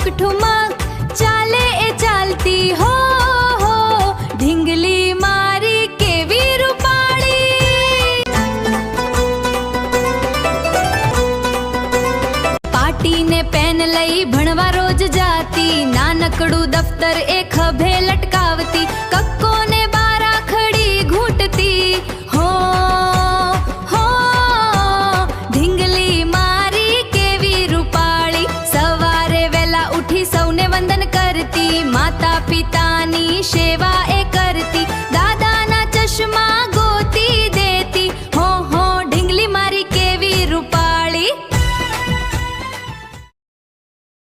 ઠુમક ચાલે એ ચાલતી હો ઢીંગલી મારી કેવી રૂપાળી પાટીને પેન લઈ ભણવા રોજ જાતી નાનકડું દફતર એ ખભે લટકાવતી કક્કોને બારા ખડી ઘૂંટતી હો ઢીંગલી મારી કેવી રૂપાળી સવારે વહેલા ઉઠી સૌને વંદન કરતી માતા પિતાની સેવા